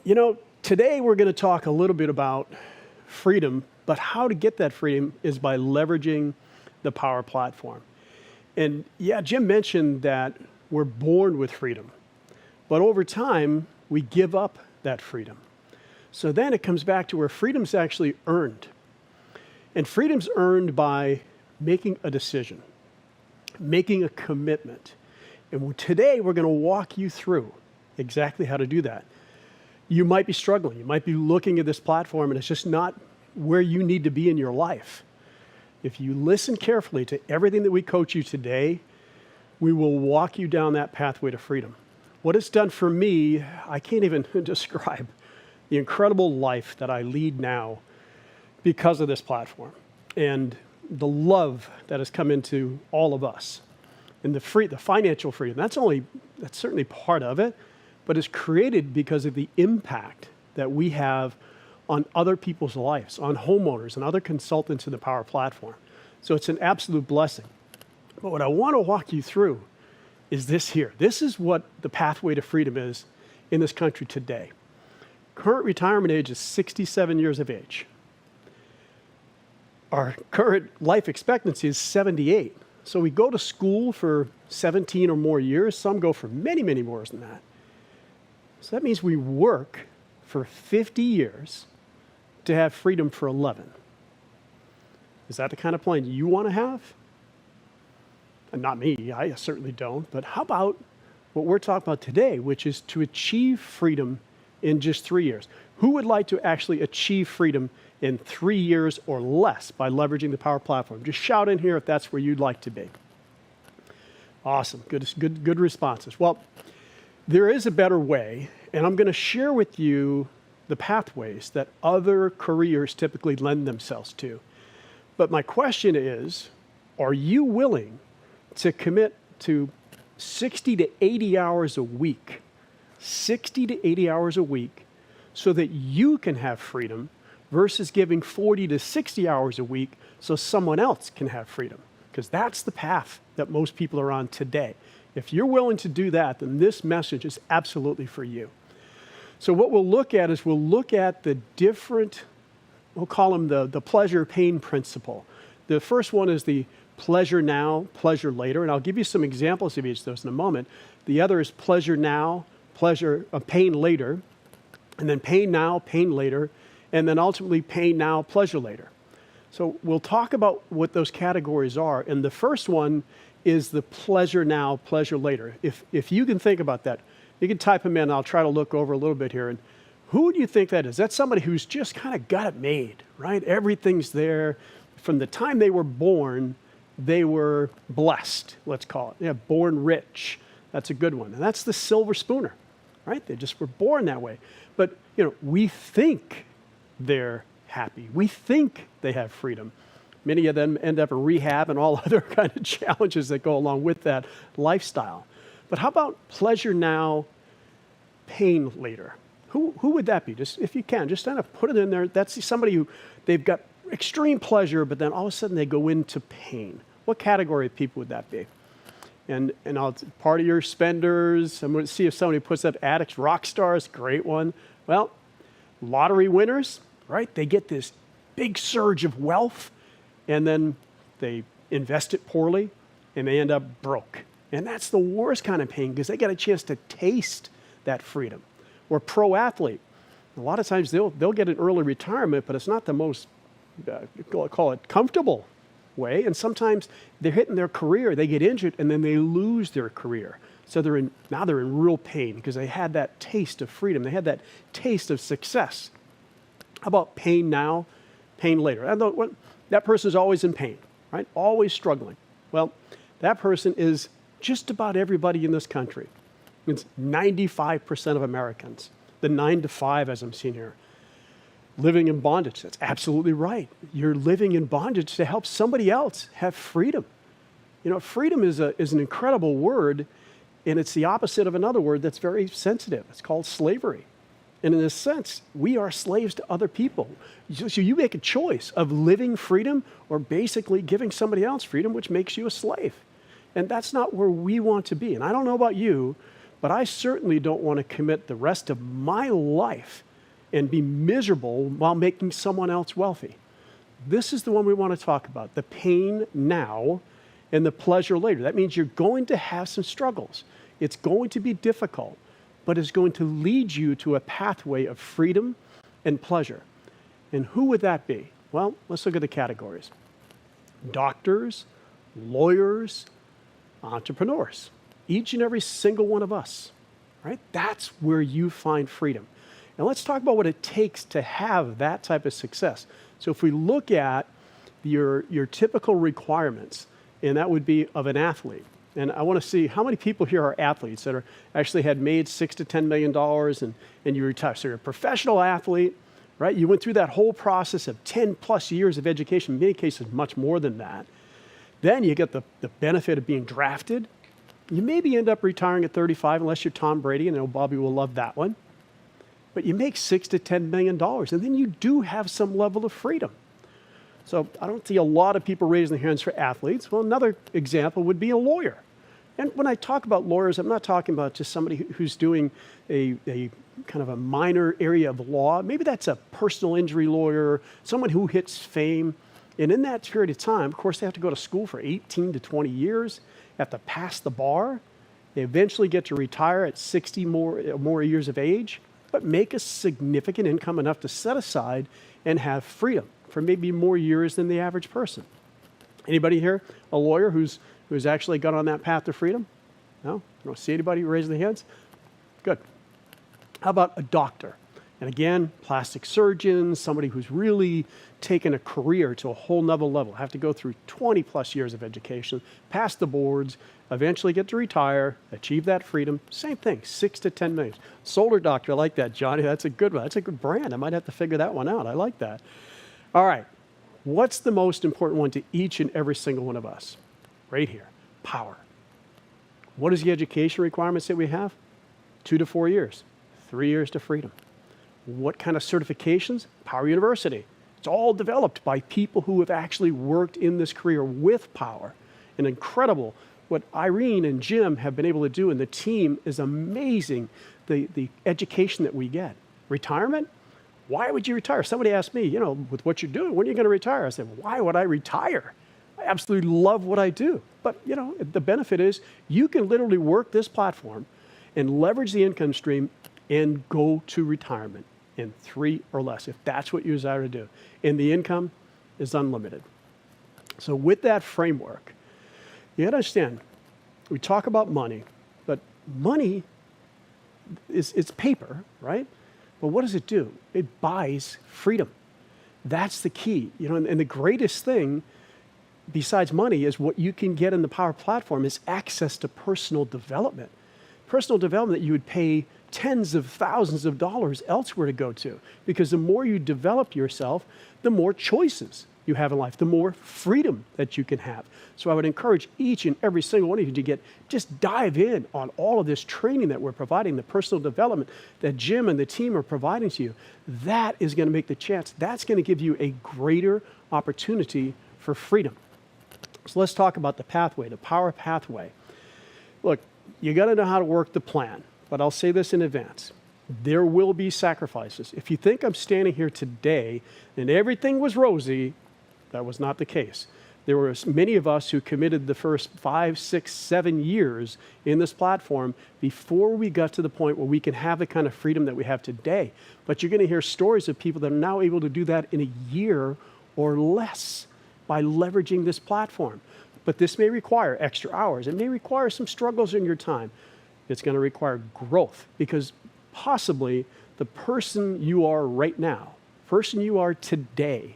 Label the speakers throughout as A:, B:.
A: You know, today we're going to talk a little bit about freedom, but how to get that freedom is by leveraging the Powur platform. And yeah, Jim mentioned that we're born with freedom, but over time, we give up that freedom. So then it comes back to where freedom's actually earned. And freedom's earned by making a decision, making a commitment. And today we're going to walk you through exactly how to do that. You might be struggling. You might be looking at this platform and it's just not where you need to be in your life. If you listen carefully to everything that we coach you today, we will walk you down that pathway to freedom. What it's done for me, I can't even describe the incredible life that I lead now because of this platform and the love that has come into all of us. And the financial freedom, that's certainly part of it, but it's created because of the impact that we have on other people's lives, on homeowners and other consultants in the Powur platform. So it's an absolute blessing. But what I want to walk you through is this here. This is what the pathway to freedom is in this country today. Current retirement age is 67 years of age. Our current life expectancy is 78. So we go to school for 17 or more years. Some go for many, many more than that. So that means we work for 50 years to have freedom for 11. Is that the kind of plan you want to have? And not me, I certainly don't. But how about what we're talking about today, which is to achieve freedom in just 3 years? Who would like to actually achieve freedom in 3 years or less by leveraging the Powur platform? Just shout in here if that's where you'd like to be. Awesome, good responses. Well, there is a better way, and I'm going to share with you the pathways that other careers typically lend themselves to. But my question is, are you willing to commit to 60 to 80 hours a week, 60 to 80 hours a week, so that you can have freedom versus giving 40 to 60 hours a week so someone else can have freedom? Because that's the path that most people are on today. If you're willing to do that, then this message is absolutely for you. So what we'll look at is we'll look at the different, we'll call them the pleasure-pain principle. The first one is the pleasure now, pleasure later, and I'll give you some examples of each of those in a moment. The other is pleasure now, pain later, and then pain now, pain later, and then ultimately pain now, pleasure later. So we'll talk about what those categories are, and the first one is the pleasure now, pleasure later. If you can think about that, you can type them in. I'll try to look over a little bit here. And who do you think that is? That's somebody who's just kind of got it made, right? Everything's there. From the time they were born, they were blessed, let's call it. Yeah, born rich. That's a good one. And that's the silver spooner, right? They just were born that way. But, we think they're happy. We think they have freedom. Many of them end up in rehab and all other kind of challenges that go along with that lifestyle. But how about pleasure now, pain later? Who would that be? Just if you can, just kind of put it in there. That's somebody who they've got extreme pleasure, but then all of a sudden they go into pain. What category of people would that be? And part of your spenders. I'm going to see if somebody puts up addicts, rock stars, great one. Well, lottery winners, right? They get this big surge of wealth, and then they invest it poorly, and they end up broke. And that's the worst kind of pain because they get a chance to taste that freedom. Or pro athlete. A lot of times they'll get an early retirement, but it's not the most, call it comfortable way. And sometimes they're hitting their career, they get injured, and then they lose their career. So now they're in real pain because they had that taste of freedom. They had that taste of success. How about pain now, pain later? That person is always in pain, right? Always struggling. Well, that person is just about everybody in this country. It's 95% of Americans, the 9 to 5 as I'm seeing here, living in bondage. That's absolutely right. You're living in bondage to help somebody else have freedom. Freedom is an incredible word, and it's the opposite of another word that's very sensitive. It's called slavery. And in a sense, we are slaves to other people. So you make a choice of living freedom or basically giving somebody else freedom, which makes you a slave. And that's not where we want to be. And I don't know about you, but I certainly don't want to commit the rest of my life and be miserable while making someone else wealthy. This is the one we want to talk about, the pain now and the pleasure later. That means you're going to have some struggles. It's going to be difficult, but it's going to lead you to a pathway of freedom and pleasure. And who would that be? Well, let's look at the categories. Doctors, lawyers, entrepreneurs. Each and every single one of us, right? That's where you find freedom. And let's talk about what it takes to have that type of success. So if we look at your typical requirements, and that would be of an athlete. And I want to see how many people here are athletes that are actually had made $6 to $10 million and you retire. So you're a professional athlete, right? You went through that whole process of 10 plus years of education, in many cases much more than that. Then you get the benefit of being drafted. You maybe end up retiring at 35 unless you're Tom Brady, and I know Bobby will love that one. But you make $6 to $10 million, and then you do have some level of freedom. So I don't see a lot of people raising their hands for athletes. Well, another example would be a lawyer. And when I talk about lawyers, I'm not talking about just somebody who's doing a kind of a minor area of law. Maybe that's a personal injury lawyer, someone who hits fame. And in that period of time, of course, they have to go to school for 18 to 20 years, have to pass the bar. They eventually get to retire at 60 more years of age, but make a significant income enough to set aside and have freedom for maybe more years than the average person. Anybody here, a lawyer who's actually got on that path to freedom? No? I don't see anybody raising their hands? Good. How about a doctor? And again, plastic surgeons, somebody who's really taken a career to a whole nother level, have to go through 20 plus years of education, pass the boards, eventually get to retire, achieve that freedom. Same thing, 6 to 10 million. Solar doctor, I like that, Johnny. That's a good one. That's a good brand. I might have to figure that one out. I like that. All right. What's the most important one to each and every single one of us? Right here, Powur. What is the education requirements that we have? 2 to 4 years, 3 years to freedom. What kind of certifications? Powur University. It's all developed by people who have actually worked in this career with Powur. And incredible what Irene and Jim have been able to do, and the team is amazing, the education that we get. Retirement? Why would you retire? Somebody asked me, with what you're doing, when are you going to retire? I said, why would I retire? I absolutely love what I do. But, the benefit is you can literally work this platform and leverage the income stream and go to retirement in 3 or less, if that's what you desire to do. And the income is unlimited. So with that framework, you gotta understand, we talk about money, but money it's paper, right? But what does it do? It buys freedom. That's the key. And the greatest thing besides money is what you can get in the Powur platform is access to personal development. Personal development that you would pay tens of thousands of dollars elsewhere to go to. Because the more you develop yourself, the more choices you have in life, the more freedom that you can have. So I would encourage each and every single one of you to just dive in on all of this training that we're providing, the personal development that Jim and the team are providing to you. That is going to make the chance, that's going to give you a greater opportunity for freedom. So let's talk about the pathway, the Powur pathway. Look, you got to know how to work the plan, but I'll say this in advance. There will be sacrifices. If you think I'm standing here today and everything was rosy, that was not the case. There were many of us who committed the first 5, 6, 7 years in this platform before we got to the point where we can have the kind of freedom that we have today. But you're going to hear stories of people that are now able to do that in a year or less by leveraging this platform. But this may require extra hours. It may require some struggles in your time. It's going to require growth because possibly the person you are right now, person you are today,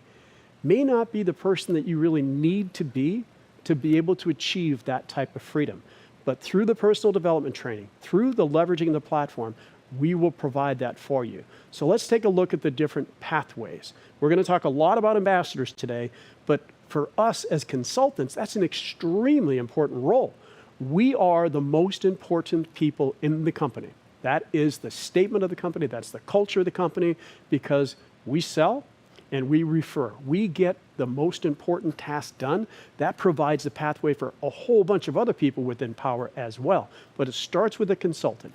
A: may not be the person that you really need to be able to achieve that type of freedom. But through the personal development training, through the leveraging of the platform, we will provide that for you. So let's take a look at the different pathways. We're going to talk a lot about ambassadors today, but for us as consultants, that's an extremely important role. We are the most important people in the company. That is the statement of the company. That's the culture of the company because we sell and we refer. We get the most important task done. That provides the pathway for a whole bunch of other people within Powur as well. But it starts with a consultant.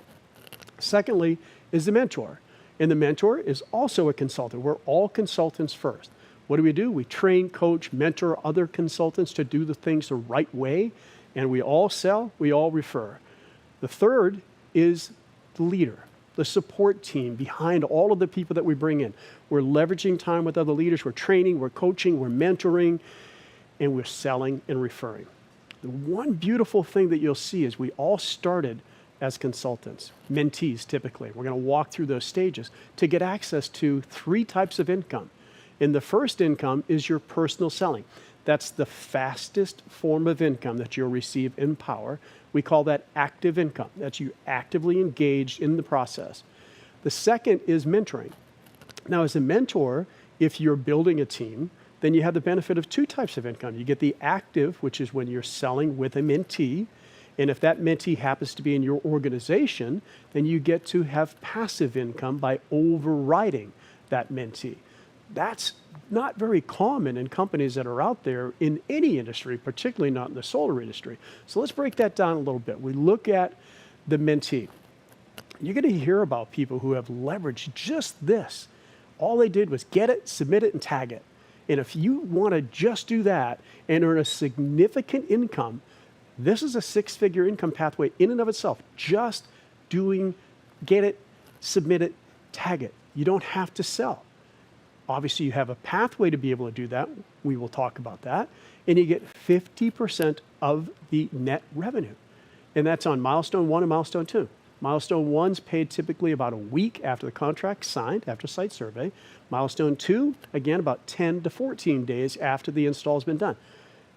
A: Secondly is the mentor. And the mentor is also a consultant. We're all consultants first. What do? We train, coach, mentor other consultants to do the things the right way. And we all sell, we all refer. The third is the leader, the support team behind all of the people that we bring in. We're leveraging time with other leaders. We're training, we're coaching, we're mentoring, and we're selling and referring. The one beautiful thing that you'll see is we all started as consultants, mentees typically. We're going to walk through those stages to get access to 3 types of income. And the first income is your personal selling. That's the fastest form of income that you'll receive in Powur. We call that active income. That's you actively engaged in the process. The second is mentoring. Now, as a mentor, if you're building a team, then you have the benefit of 2 types of income. You get the active, which is when you're selling with a mentee. And if that mentee happens to be in your organization, then you get to have passive income by overriding that mentee. That's not very common in companies that are out there in any industry, particularly not in the solar industry. So let's break that down a little bit. We look at the mentee. You're going to hear about people who have leveraged just this. All they did was get it, submit it, and tag it. And if you want to just do that and earn a significant income, this is a 6-figure income pathway in and of itself. Just doing, get it, submit it, tag it. You don't have to sell. Obviously, you have a pathway to be able to do that. We will talk about that. And you get 50% of the net revenue. And that's on milestone 1 and milestone 2. Milestone 1's paid typically about a week after the contract's signed, after site survey. Milestone 2, again, about 10 to 14 days after the install's been done.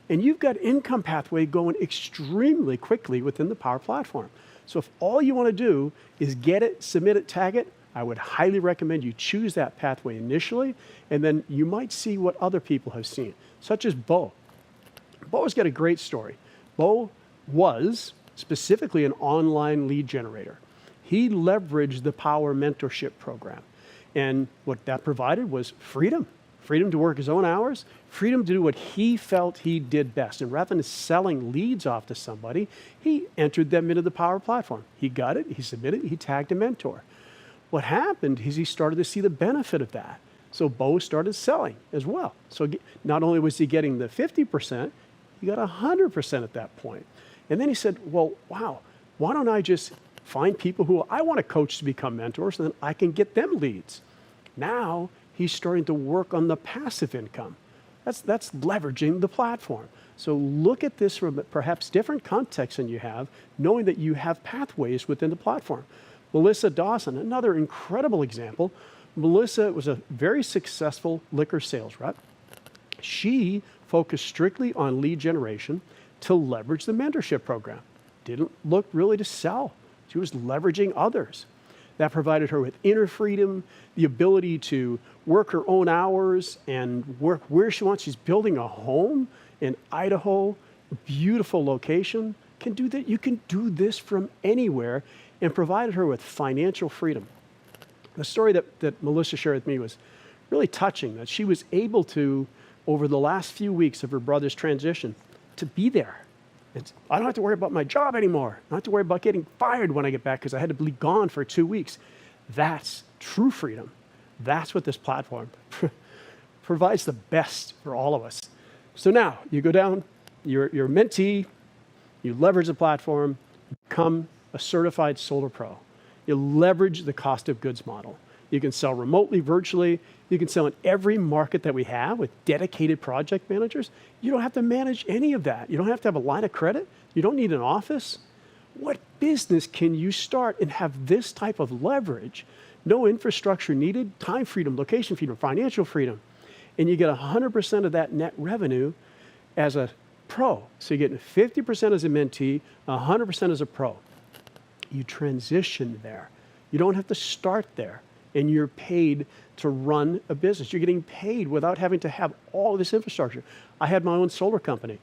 A: And you've got income pathway going extremely quickly within the Powur platform. So if all you want to do is get it, submit it, tag it, I would highly recommend you choose that pathway initially, and then you might see what other people have seen, such as Bo. Bo's got a great story. Bo was specifically an online lead generator. He leveraged the Powur mentorship program. And what that provided was freedom. Freedom to work his own hours, freedom to do what he felt he did best. And rather than selling leads off to somebody, he entered them into the Powur platform. He got it, he submitted, he tagged a mentor. What happened is he started to see the benefit of that. So Bo started selling as well. So not only was he getting the 50%, he got 100% at that point. And then he said, well, wow, why don't I just find people who I want to coach to become mentors, and then I can get them leads. Now he's starting to work on the passive income. That's leveraging the platform. So look at this from perhaps different contexts than you have, knowing that you have pathways within the platform. Melissa Dawson, another incredible example. Melissa was a very successful liquor sales rep. She focused strictly on lead generation to leverage the mentorship program. Didn't look really to sell. She was leveraging others. That provided her with inner freedom, the ability to work her own hours and work where she wants. She's building a home in Idaho, a beautiful location. Can do that. You can do this from anywhere, and provided her with financial freedom. The story that Melissa shared with me was really touching, that she was able to, over the last few weeks of her brother's transition, to be there. I don't have to worry about my job anymore. I don't have to worry about getting fired when I get back because I had to be gone for 2 weeks. That's true freedom. That's what this platform provides the best for all of us. So now you go down, you're a mentee, you leverage the platform, become a certified solar pro. You leverage the cost of goods model. You can sell remotely, virtually. You can sell in every market that we have with dedicated project managers. You don't have to manage any of that. You don't have to have a line of credit. You don't need an office. What business can you start and have this type of leverage? No infrastructure needed, time freedom, location freedom, financial freedom. And you get 100% of that net revenue as a pro. So you're getting 50% as a mentee, 100% as a pro. You transition there. You don't have to start there. And you're paid to run a business. You're getting paid without having to have all of this infrastructure. I had my own solar company.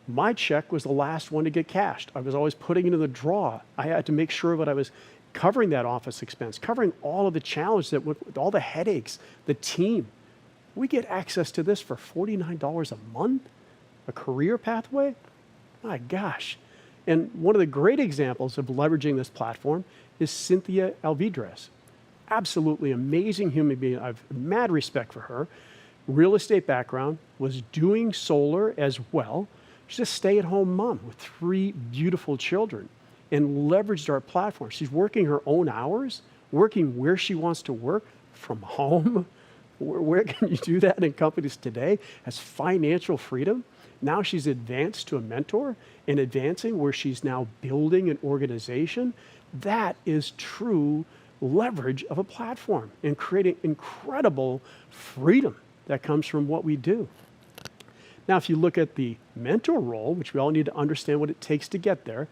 A: My check was the last one to get cashed. I was always putting it in the drawer. I had to make sure that I was covering that office expense, covering all of the challenges that went with all the headaches, the team. We get access to this for $49 a month, a career pathway. My gosh. And one of the great examples of leveraging this platform is Cynthia Alvidrez. Absolutely amazing human being. I have mad respect for her. Real estate background, was doing solar as well. She's a stay-at-home mom with 3 beautiful children and leveraged our platform. She's working her own hours, working where she wants to work from home. Where can you do that in companies today? Has financial freedom. Now she's advanced to a mentor and advancing where she's now building an organization. That is true leverage of a platform and creating incredible freedom that comes from what we do. Now, if you look at the mentor role, which we all need to understand what it takes to get there,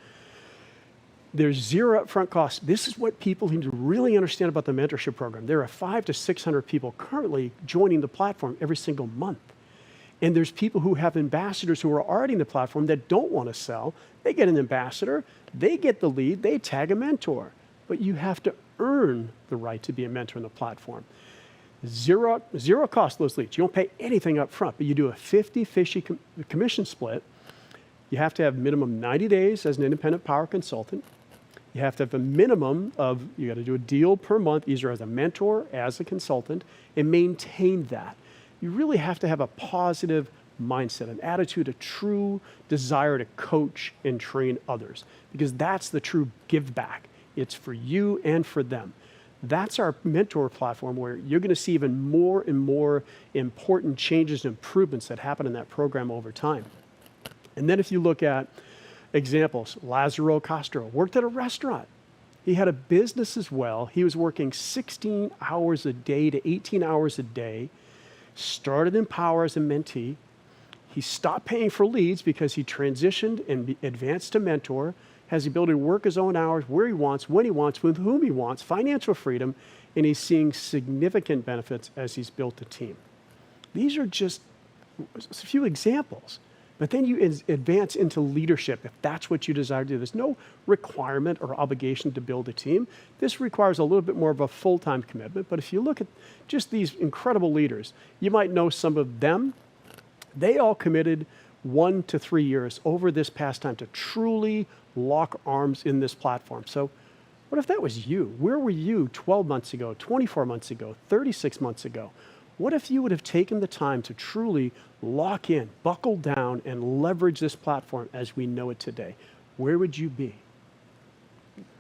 A: there's 0 upfront costs. This is what people need to really understand about the mentorship program. There are 500 to 600 people currently joining the platform every single month. And there's people who have ambassadors who are already in the platform that don't want to sell. They get an ambassador, they get the lead, they tag a mentor. But you have to earn the right to be a mentor in the platform. Zero cost those leads. You don't pay anything up front, but you do a 50-50 commission split. You have to have minimum 90 days as an independent Powur consultant. You have to have a minimum of, you got to do a deal per month, either as a mentor, as a consultant, and maintain that. You really have to have a positive mindset, an attitude, a true desire to coach and train others, because that's the true give back. It's for you and for them. That's our mentor platform where you're going to see even more and more important changes and improvements that happen in that program over time. And then if you look at examples, Lazaro Castro worked at a restaurant. He had a business as well. He was working 16 hours a day to 18 hours a day, started in Powur as a mentee. He stopped paying for leads because he transitioned and advanced to mentor, has the ability to work his own hours where he wants, when he wants, with whom he wants, financial freedom, and he's seeing significant benefits as he's built a team. These are just a few examples. But then you advance into leadership if that's what you desire to do. There's no requirement or obligation to build a team. This requires a little bit more of a full-time commitment. But if you look at just these incredible leaders, you might know some of them. They all committed 1 to 3 years over this past time to truly lock arms in this platform. So what if that was you? Where were you 12 months ago, 24 months ago, 36 months ago? What if you would have taken the time to truly lock in, buckle down, and leverage this platform as we know it today? Where would you be?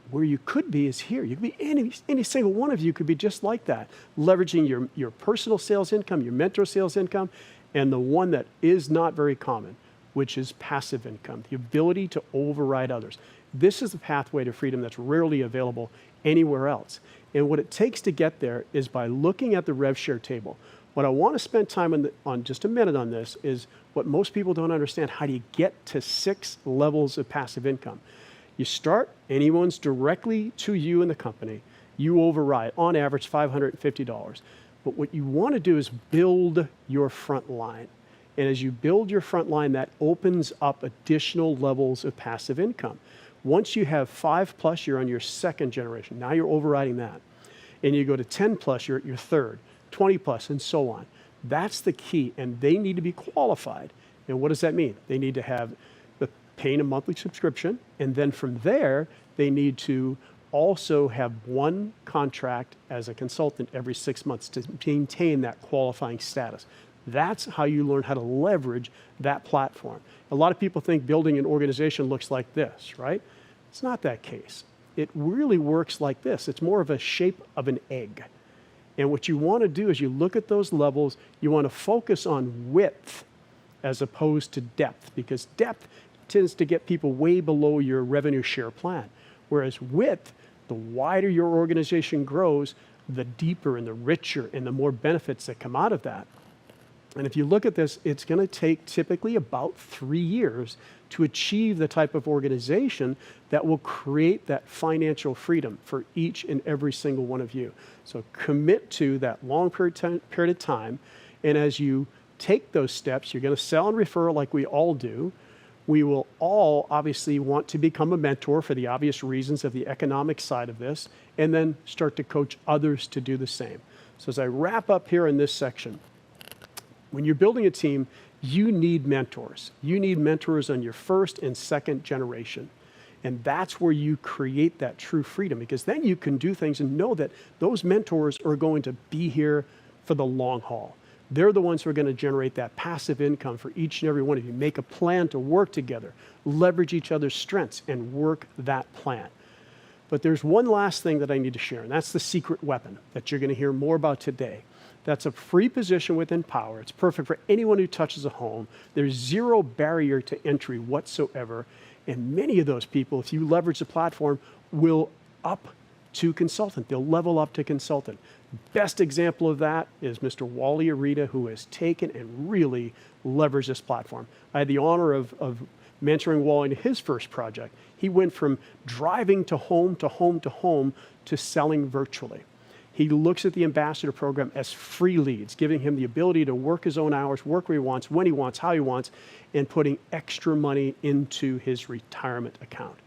A: Where you could be is here. You could be any single one of you could be just like that, leveraging your personal sales income, your mentor sales income, and the one that is not very common, which is passive income, the ability to override others. This is a pathway to freedom that's rarely available anywhere else. And what it takes to get there is by looking at the rev share table. What I want to spend time on just a minute on this is what most people don't understand. How do you get to 6 levels of passive income? You start, anyone's directly to you in the company. You override, on average, $550. But what you want to do is build your front line. And as you build your front line, that opens up additional levels of passive income. Once you have 5+, you're on your 2nd generation. Now you're overriding that. And you go to 10+, you're at your 3rd, 20+, and so on. That's the key, and they need to be qualified. And what does that mean? They need to have paying a monthly subscription, and then from there, they need to also have 1 contract as a consultant every 6 months to maintain that qualifying status. That's how you learn how to leverage that platform. A lot of people think building an organization looks like this, right? It's not that case. It really works like this. It's more of a shape of an egg. And what you want to do is you look at those levels, you want to focus on width as opposed to depth, because depth tends to get people way below your revenue share plan. Whereas width, the wider your organization grows, the deeper and the richer and the more benefits that come out of that. And if you look at this, it's going to take typically about 3 years to achieve the type of organization that will create that financial freedom for each and every single one of you. So commit to that long period of time. And as you take those steps, you're going to sell and refer like we all do. We will all obviously want to become a mentor for the obvious reasons of the economic side of this, and then start to coach others to do the same. So as I wrap up here in this section, When you're building a team, you need mentors. You need mentors on your first and second generation. And that's where you create that true freedom, because then you can do things and know that those mentors are going to be here for the long haul. They're the ones who are going to generate that passive income for each and every one of you. Make a plan to work together, leverage each other's strengths, and work that plan. But there's one last thing that I need to share, and that's the secret weapon that you're going to hear more about today. That's a free position within Powur. It's perfect for anyone who touches a home. There's zero barrier to entry whatsoever. And many of those people, if you leverage the platform, will up to consultant. They'll level up to consultant. Best example of that is Mr. Wally Arita, who has taken and really leveraged this platform. I had the honor of mentoring Wally in his first project. He went from driving to home to home to home to selling virtually. He looks at the ambassador program as free leads, giving him the ability to work his own hours, work where he wants, when he wants, how he wants, and putting extra money into his retirement account.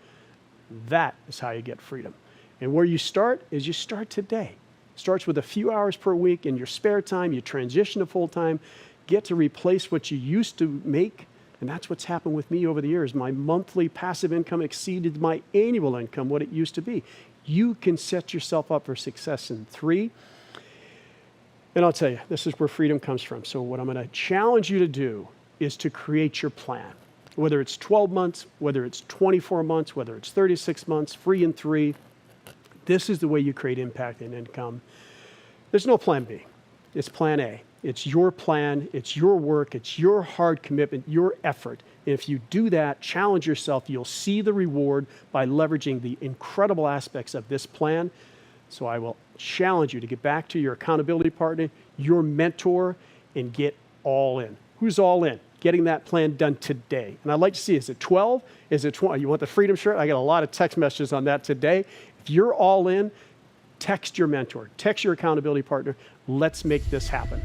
A: That is how you get freedom. And where you start is you start today. Starts with a few hours per week in your spare time. You transition to full-time, get to replace what you used to make. And that's what's happened with me over the years. My monthly passive income exceeded my annual income, what it used to be. You can set yourself up for success in 3. And I'll tell you, this is where freedom comes from. So what I'm going to challenge you to do is to create your plan. Whether it's 12 months, whether it's 24 months, whether it's 36 months, free in 3. This is the way you create impact and income. There's no plan B. It's plan A. It's your plan, it's your work, it's your hard commitment, your effort. And if you do that, challenge yourself, you'll see the reward by leveraging the incredible aspects of this plan. So I will challenge you to get back to your accountability partner, your mentor, and get all in. Who's all in? Getting that plan done today. And I'd like to see, is it 12? Is it 20? You want the freedom shirt? I got a lot of text messages on that today. If you're all in, text your mentor, text your accountability partner. Let's make this happen.